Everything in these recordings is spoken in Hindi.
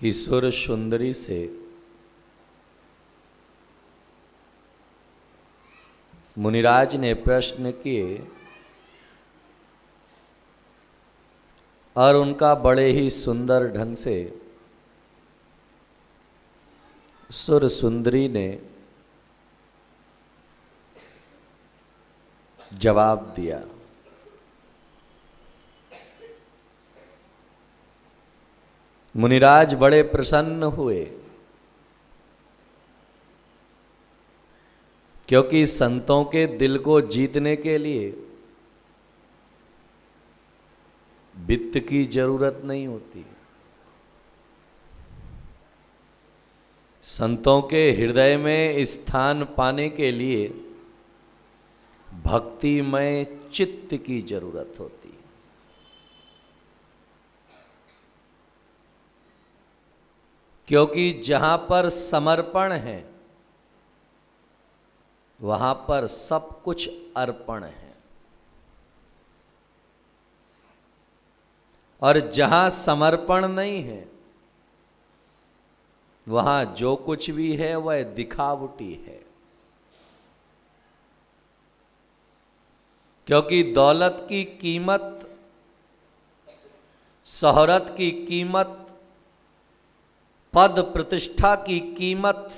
कि सुर सुंदरी से मुनिराज ने प्रश्न किए और उनका बड़े ही सुंदर ढंग से सुर सुंदरी ने जवाब दिया। मुनिराज बड़े प्रसन्न हुए क्योंकि संतों के दिल को जीतने के लिए वित्त की जरूरत नहीं होती। संतों के हृदय में स्थान पाने के लिए भक्तिमय चित्त की जरूरत होती है। क्योंकि जहां पर समर्पण है वहां पर सब कुछ अर्पण है, और जहां समर्पण नहीं है वहां जो कुछ भी है वह दिखावटी है। क्योंकि दौलत की कीमत, शोहरत की कीमत, पद प्रतिष्ठा की कीमत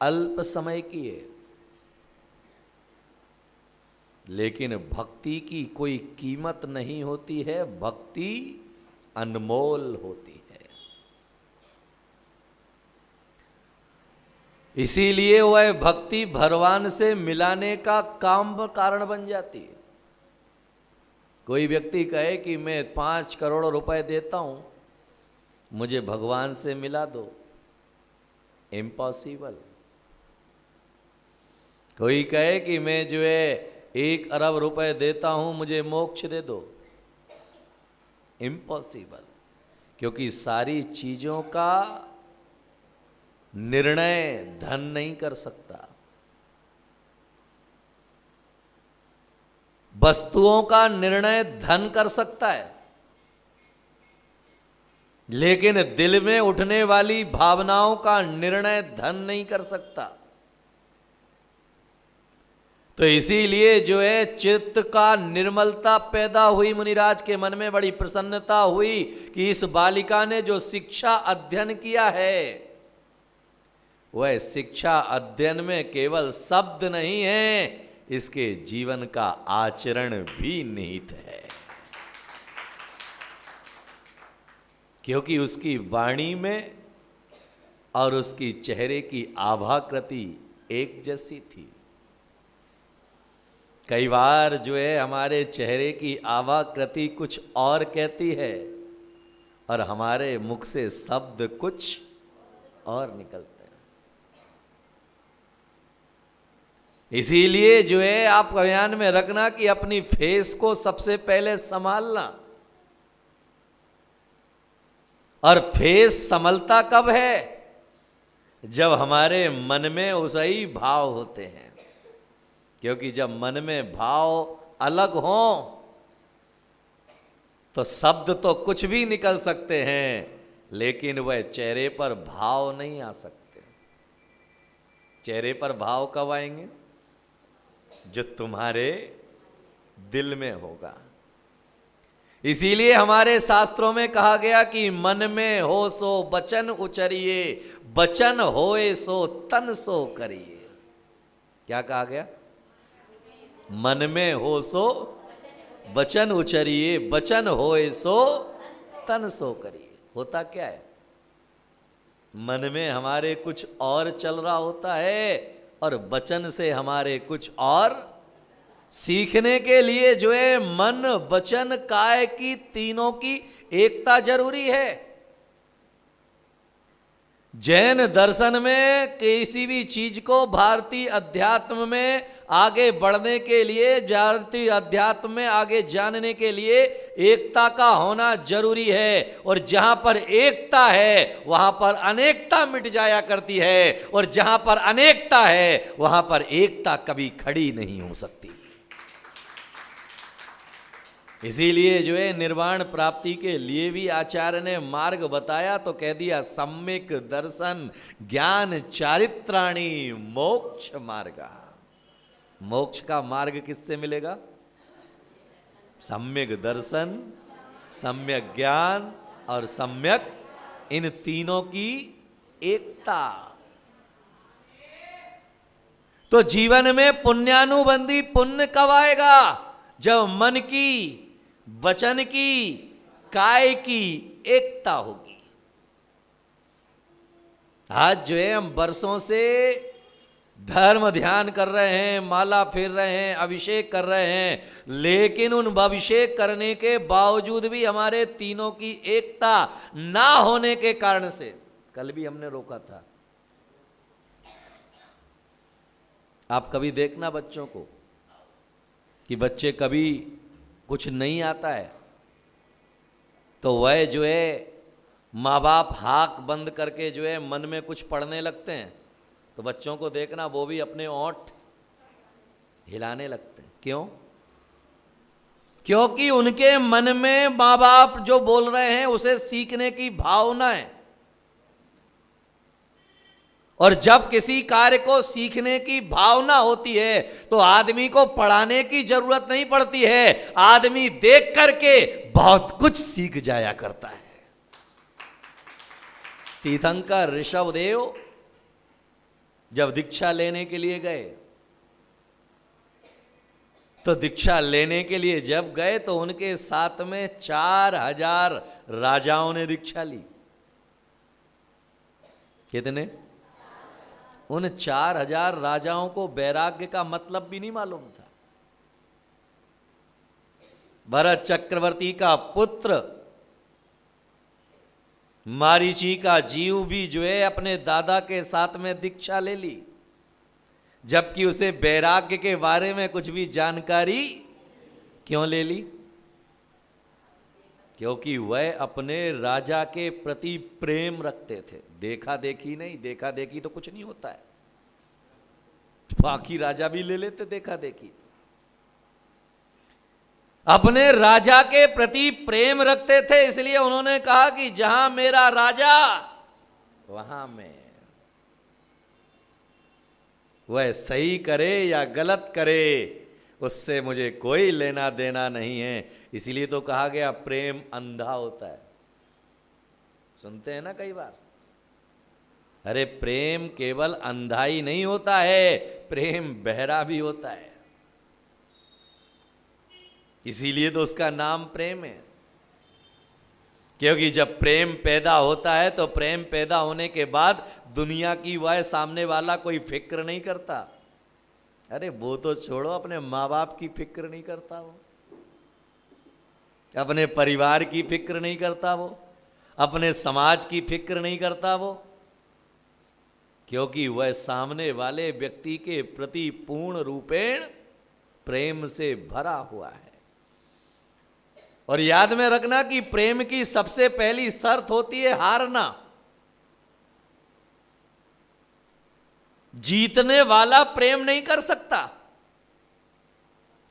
अल्प समय की है, लेकिन भक्ति की कोई कीमत नहीं होती है। भक्ति अनमोल होती है। इसीलिए वह भक्ति भगवान से मिलाने का कारण बन जाती है। कोई व्यक्ति कहे कि मैं 5 करोड़ रुपए देता हूं, मुझे भगवान से मिला दो, इम्पॉसिबल। कोई कहे कि मैं जो है 1 अरब रुपए देता हूं, मुझे मोक्ष दे दो, इम्पॉसिबल। क्योंकि सारी चीजों का निर्णय धन नहीं कर सकता। वस्तुओं का निर्णय धन कर सकता है, लेकिन दिल में उठने वाली भावनाओं का निर्णय धन नहीं कर सकता। तो इसीलिए जो है चित्त का निर्मलता पैदा हुई। मुनिराज के मन में बड़ी प्रसन्नता हुई कि इस बालिका ने जो शिक्षा अध्ययन किया है वह शिक्षा अध्ययन में केवल शब्द नहीं है, इसके जीवन का आचरण भी निहित है। क्योंकि उसकी वाणी में और उसकी चेहरे की आभाकृति एक जैसी थी। कई बार जो है हमारे चेहरे की आभाकृति कुछ और कहती है और हमारे मुख से शब्द कुछ और निकलते हैं। इसीलिए जो है आप ध्यान में रखना कि अपनी फेस को सबसे पहले संभालना। और फेस संभलता कब है? जब हमारे मन में उसही भाव होते हैं। क्योंकि जब मन में भाव अलग हों तो शब्द तो कुछ भी निकल सकते हैं, लेकिन वह चेहरे पर भाव नहीं आ सकते। चेहरे पर भाव कब आएंगे? जो तुम्हारे दिल में होगा। इसीलिए हमारे शास्त्रों में कहा गया कि मन में हो सो बचन उचरिए, बचन होए सो तन सो करिए। क्या कहा गया? मन में हो सो बचन उचरिए, बचन होए सो तन सो करिए। होता क्या है? मन में हमारे कुछ और चल रहा होता है और वचन से हमारे कुछ और। सीखने के लिए जो है मन, वचन, काय की तीनों की एकता जरूरी है। जैन दर्शन में किसी भी चीज को भारतीय अध्यात्म में आगे बढ़ने के लिए, भारतीय अध्यात्म में आगे जानने के लिए एकता का होना जरूरी है। और जहां पर एकता है वहां पर अनेकता मिट जाया करती है, और जहां पर अनेकता है वहां पर एकता कभी खड़ी नहीं हो सकती। इसीलिए जो है निर्वाण प्राप्ति के लिए भी आचार्य ने मार्ग बताया तो कह दिया सम्यक दर्शन ज्ञान चारित्राणी मोक्ष मार्गा। मोक्ष का मार्ग किससे मिलेगा? सम्यक दर्शन, सम्यक ज्ञान और सम्यक, इन तीनों की एकता। तो जीवन में पुण्यानुबंधी पुण्य कब आएगा? जब मन की, वचन की, काय की एकता होगी। आज जो है हम वर्षों से धर्म ध्यान कर रहे हैं, माला फिर रहे हैं, अभिषेक कर रहे हैं, लेकिन उन अभिषेक करने के बावजूद भी हमारे तीनों की एकता ना होने के कारण से, कल भी हमने रोका था। आप कभी देखना बच्चों को कि बच्चे कभी कुछ नहीं आता है तो वह जो है माँ बाप हाथ बंद करके जो है मन में कुछ पढ़ने लगते हैं, तो बच्चों को देखना वो भी अपने ओंठ हिलाने लगते हैं। क्यों? क्योंकि उनके मन में माँ बाप जो बोल रहे हैं उसे सीखने की भावना है। और जब किसी कार्य को सीखने की भावना होती है तो आदमी को पढ़ाने की जरूरत नहीं पड़ती है, आदमी देख करके बहुत कुछ सीख जाया करता है। तीर्थंकर ऋषभदेव जब दीक्षा लेने के लिए गए तो दीक्षा लेने के लिए जब गए तो उनके साथ में 4000 राजाओं ने दीक्षा ली। कितने? उन 4000 राजाओं को वैराग्य का मतलब भी नहीं मालूम था। भरत चक्रवर्ती का पुत्र मारीची का जीव भी जो है अपने दादा के साथ में दीक्षा ले ली, जबकि उसे वैराग्य के बारे में कुछ भी जानकारी क्यों ले ली? क्योंकि वह अपने राजा के प्रति प्रेम रखते थे। देखा देखी नहीं, देखा देखी तो कुछ नहीं होता है, बाकी राजा भी ले लेते देखा देखी। अपने राजा के प्रति प्रेम रखते थे, इसलिए उन्होंने कहा कि जहां मेरा राजा वहां मैं। वह सही करे या गलत करे उससे मुझे कोई लेना देना नहीं है। इसीलिए तो कहा गया प्रेम अंधा होता है। सुनते हैं ना कई बार, अरे प्रेम केवल अंधा ही नहीं होता है, प्रेम बहरा भी होता है। इसीलिए तो उसका नाम प्रेम है। क्योंकि जब प्रेम पैदा होता है तो प्रेम पैदा होने के बाद दुनिया की वह सामने वाला कोई फिक्र नहीं करता। अरे वो तो छोड़ो, अपने माँ बाप की फिक्र नहीं करता वो, अपने परिवार की फिक्र नहीं करता वो, अपने समाज की फिक्र नहीं करता वो, क्योंकि वह सामने वाले व्यक्ति के प्रति पूर्ण रूपेण प्रेम से भरा हुआ है। और याद में रखना कि प्रेम की सबसे पहली शर्त होती है हारना। जीतने वाला प्रेम नहीं कर सकता।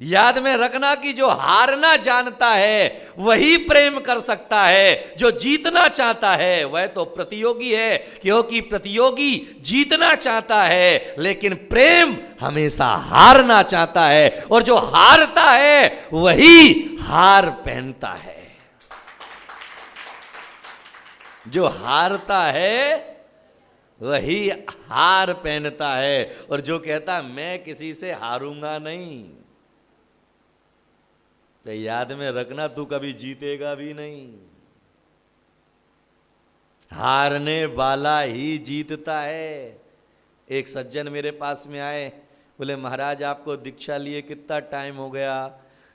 याद में रखना कि जो हारना जानता है वही प्रेम कर सकता है, जो जीतना चाहता है वह तो प्रतियोगी है, क्योंकि प्रतियोगी जीतना चाहता है लेकिन प्रेम हमेशा हारना चाहता है, और जो हारता है वही हार पहनता है। जो हारता है वही हार पहनता है, और जो कहता है मैं किसी से हारूंगा नहीं, तो याद में रखना तू कभी जीतेगा भी नहीं। हारने वाला ही जीतता है। एक सज्जन मेरे पास में आए, बोले महाराज आपको दीक्षा लिए कितना टाइम हो गया?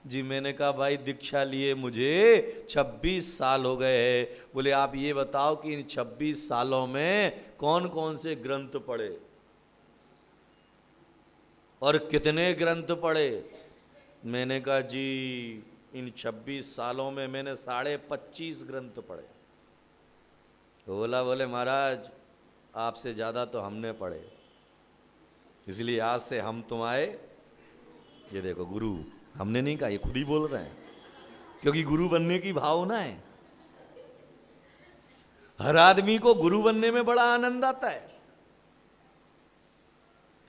जी मैंने कहा भाई दीक्षा लिए मुझे 26 साल हो गए हैं। बोले आप ये बताओ कि इन 26 सालों में कौन कौन से ग्रंथ पढ़े और कितने ग्रंथ पढ़े? मैंने कहा जी इन 26 सालों में मैंने 25.5 ग्रंथ पढ़े। बोले महाराज आपसे ज़्यादा तो हमने पढ़े, इसलिए आज से हम तुम आए। ये देखो गुरु, हमने नहीं कहा, ये खुद ही बोल रहे हैं। क्योंकि गुरु बनने की भावना है। हर आदमी को गुरु बनने में बड़ा आनंद आता है,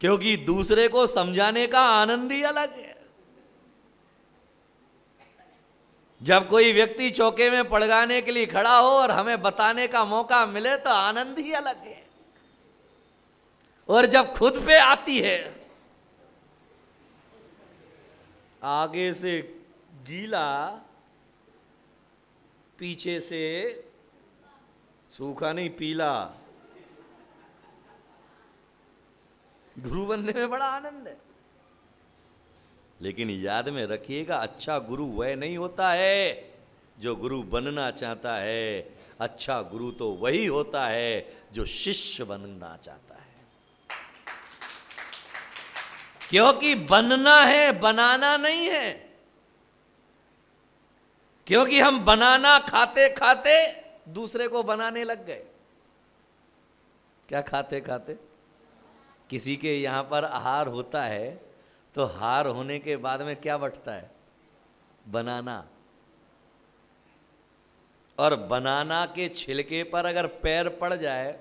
क्योंकि दूसरे को समझाने का आनंद ही अलग है। जब कोई व्यक्ति चौके में पड़गाने के लिए खड़ा हो और हमें बताने का मौका मिले तो आनंद ही अलग है। और जब खुद पे आती है, आगे से गीला पीछे से सूखा नहीं पीला, गुरु बनने में बड़ा आनंद है। लेकिन याद में रखिएगा, अच्छा गुरु वह नहीं होता है जो गुरु बनना चाहता है। अच्छा गुरु तो वही होता है जो शिष्य बनना चाहता है। क्योंकि बनना है, बनाना नहीं है। क्योंकि हम बनाना खाते खाते दूसरे को बनाने लग गए। क्या खाते खाते? किसी के यहां पर आहार होता है तो हार होने के बाद में क्या बटता है? बनाना। और बनाना के छिलके पर अगर पैर पड़ जाए,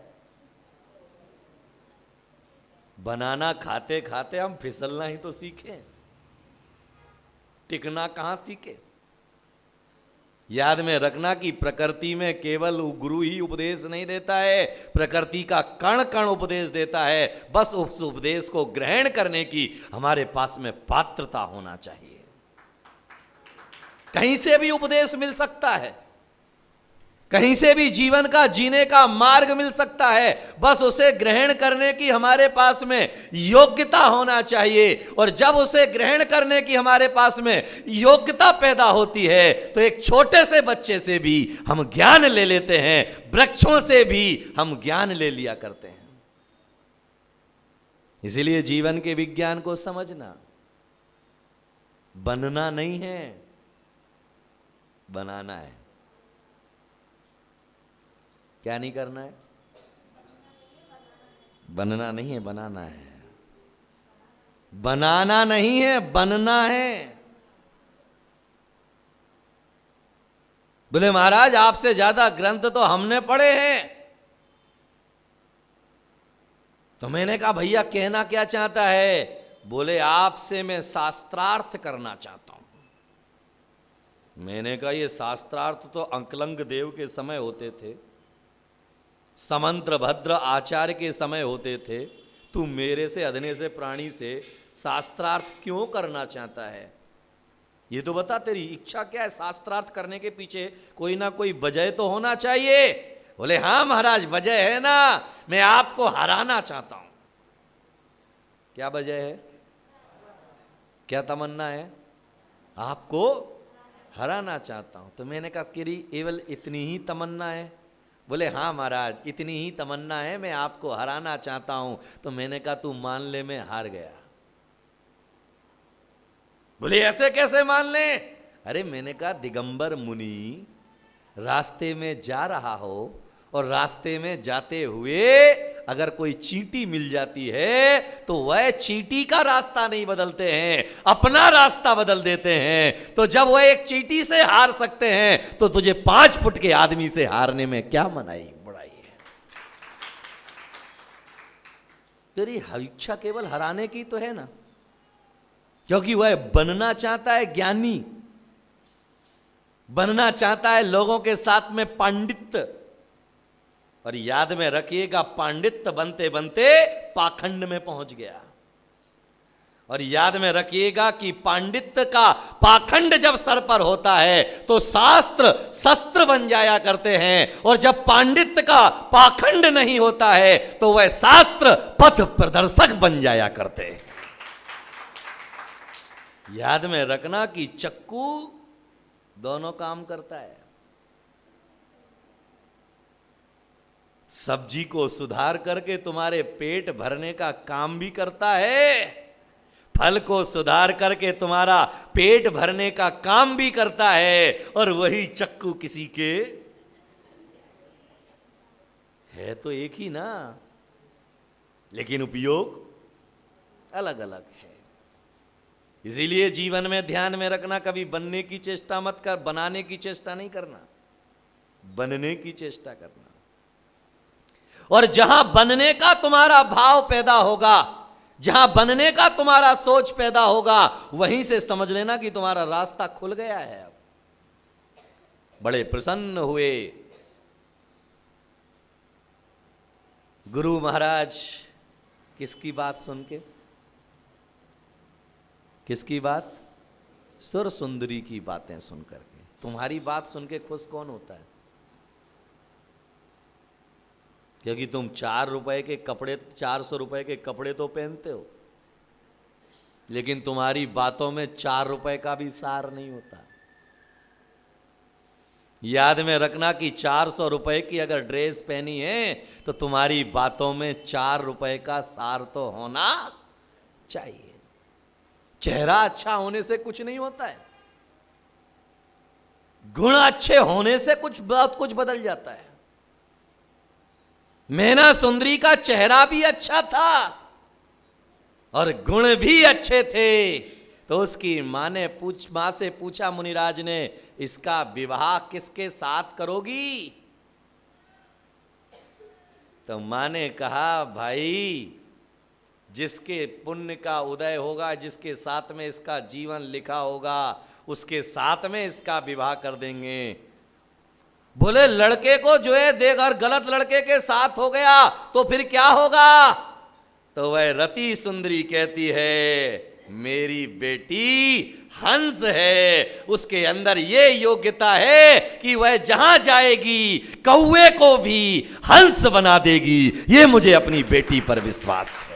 बनाना खाते खाते हम फिसलना ही तो सीखे, टिकना कहां सीखे। याद में रखना कि प्रकृति में केवल गुरु ही उपदेश नहीं देता है, प्रकृति का कण कण उपदेश देता है। बस उस उपदेश को ग्रहण करने की हमारे पास में पात्रता होना चाहिए। कहीं से भी उपदेश मिल सकता है, कहीं से भी जीवन का जीने का मार्ग मिल सकता है, बस उसे ग्रहण करने की हमारे पास में योग्यता होना चाहिए। और जब उसे ग्रहण करने की हमारे पास में योग्यता पैदा होती है तो एक छोटे से बच्चे से भी हम ज्ञान ले लेते हैं, वृक्षों से भी हम ज्ञान ले लिया करते हैं। इसीलिए जीवन के विज्ञान को समझना, बनना नहीं है, बनाना है। क्या नहीं करना है? बनना नहीं है, बनाना है। बनाना नहीं है, बनना है। बोले महाराज आपसे ज्यादा ग्रंथ तो हमने पढ़े हैं। तो मैंने कहा भैया कहना क्या चाहता है? बोले आपसे मैं शास्त्रार्थ करना चाहता हूं। मैंने कहा ये शास्त्रार्थ तो अंकलंग देव के समय होते थे, समंत्र भद्र आचार्य के समय होते थे। तू मेरे से, अधने से, प्राणी से शास्त्रार्थ क्यों करना चाहता है? ये तो बता, तेरी इच्छा क्या है? शास्त्रार्थ करने के पीछे कोई ना कोई वजह तो होना चाहिए। बोले हाँ महाराज वजह है ना, मैं आपको हराना चाहता हूं। क्या वजह है? क्या तमन्ना है? आपको हराना चाहता हूं। तो मैंने कहा तेरी केवल इतनी ही तमन्ना है? बोले हाँ महाराज इतनी ही तमन्ना है, मैं आपको हराना चाहता हूं। तो मैंने कहा तू मान ले मैं हार गया। बोले ऐसे कैसे मान ले? अरे मैंने कहा दिगंबर मुनि रास्ते में जा रहा हो और रास्ते में जाते हुए अगर कोई चींटी मिल जाती है तो वह चींटी का रास्ता नहीं बदलते हैं, अपना रास्ता बदल देते हैं। तो जब वह एक चींटी से हार सकते हैं तो तुझे 5 फुट के आदमी से हारने में क्या मनाई बुराई है? तेरी इच्छा केवल हराने की तो है ना, क्योंकि वह बनना चाहता है ज्ञानी, बनना चाहता है लोगों के साथ में पांडित्य। और याद में रखिएगा पांडित्य बनते बनते पाखंड में पहुंच गया। और याद में रखिएगा कि पांडित्य का पाखंड जब सर पर होता है तो शास्त्र शस्त्र बन जाया करते हैं, और जब पांडित्य का पाखंड नहीं होता है तो वह शास्त्र पथ प्रदर्शक बन जाया करते हैं। याद में रखना कि चक्कू दोनों काम करता है। सब्जी को सुधार करके तुम्हारे पेट भरने का काम भी करता है, फल को सुधार करके तुम्हारा पेट भरने का काम भी करता है। और वही चक्कू किसी के है तो एक ही ना, लेकिन उपयोग अलग अलग है। इसीलिए जीवन में ध्यान में रखना, कभी बनने की चेष्टा मत कर, बनाने की चेष्टा नहीं करना, बनने की चेष्टा करना। और जहां बनने का तुम्हारा भाव पैदा होगा, जहां बनने का तुम्हारा सोच पैदा होगा, वहीं से समझ लेना कि तुम्हारा रास्ता खुल गया है। अब बड़े प्रसन्न हुए गुरु महाराज। किसकी बात सुन के? किसकी बात? सुर सुंदरी की बातें सुन करके। तुम्हारी बात सुन के खुश कौन होता है? क्योंकि तुम 4 रुपए के कपड़े, 400 रुपए के कपड़े तो पहनते हो, लेकिन तुम्हारी बातों में 4 रुपए का भी सार नहीं होता। याद में रखना कि 400 रुपए की अगर ड्रेस पहनी है तो तुम्हारी बातों में 4 रुपए का सार तो होना चाहिए। चेहरा अच्छा होने से कुछ नहीं होता है, गुण अच्छे होने से बहुत कुछ बदल जाता है। मैना सुंदरी का चेहरा भी अच्छा था और गुण भी अच्छे थे, तो उसकी मां से पूछा मुनिराज ने, इसका विवाह किसके साथ करोगी? तो मां ने कहा, भाई जिसके पुण्य का उदय होगा, जिसके साथ में इसका जीवन लिखा होगा, उसके साथ में इसका विवाह कर देंगे। बोले लड़के को जो है देख, और गलत लड़के के साथ हो गया तो फिर क्या होगा? तो वह रति सुंदरी कहती है, मेरी बेटी हंस है, उसके अंदर ये योग्यता है कि वह जहां जाएगी कौवे को भी हंस बना देगी। ये मुझे अपनी बेटी पर विश्वास है।